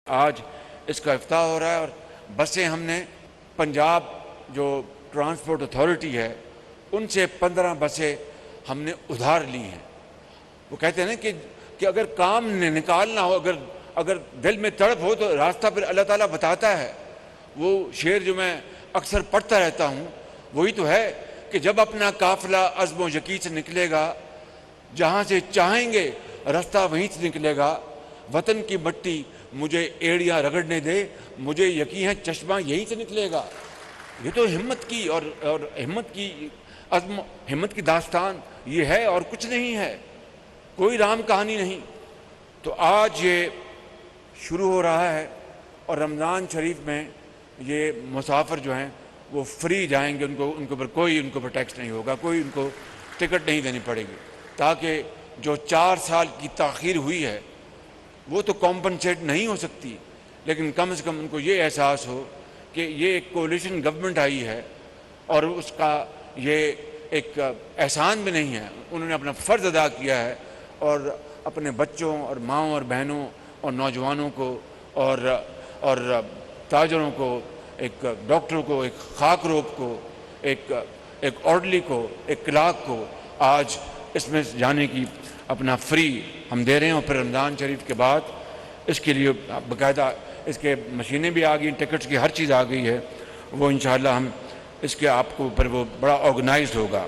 آج اس کا افتتاح ہو رہا ہے اور بسیں ہم نے پنجاب جو ٹرانسپورٹ اتھارٹی ہے ان سے 15 بسیں ہم نے ادھار لی ہیں۔ وہ کہتے ہیں نا کہ اگر کام نکالنا ہو، اگر دل میں تڑپ ہو تو راستہ پھر اللہ تعالیٰ بتاتا ہے۔ وہ شعر جو میں اکثر پڑھتا رہتا ہوں وہی تو ہے کہ جب اپنا قافلہ عزم و یقین سے نکلے گا، جہاں سے چاہیں گے راستہ وہیں سے نکلے گا۔ وطن کی مٹی مجھے ایڑیاں رگڑنے دے، مجھے یقین ہے چشمہ یہیں سے نکلے گا۔ یہ تو ہمت کی اور ہمت کی عزم، ہمت کی داستان یہ ہے اور کچھ نہیں ہے، کوئی رام کہانی نہیں۔ تو آج یہ شروع ہو رہا ہے اور رمضان شریف میں یہ مسافر جو ہیں وہ فری جائیں گے، ان کو اوپر کوئی ٹیکس نہیں ہوگا، کوئی ان کو ٹکٹ نہیں دینی پڑے گی، تاکہ جو 4 سال کی تاخیر ہوئی ہے وہ تو کمپنسیٹ نہیں ہو سکتی، لیکن کم سے کم ان کو یہ احساس ہو کہ یہ ایک کولیشن گورنمنٹ آئی ہے اور اس کا یہ ایک احسان بھی نہیں ہے، انہوں نے اپنا فرض ادا کیا ہے اور اپنے بچوں اور ماؤں اور بہنوں اور نوجوانوں کو اور تاجروں کو، ایک ڈاکٹر کو، ایک خاک روب کو، ایک آرڈلی کو، ایک کلاک کو آج اس میں جانے کی اپنا فری ہم دے رہے ہیں۔ اور پھر رمضان شریف کے بعد اس کے لیے باقاعدہ اس کے مشینیں بھی آ گئی، ٹکٹس کی ہر چیز آ گئی ہے، وہ انشاءاللہ ہم اس کے آپ کو پر وہ بڑا آرگنائزڈ ہوگا۔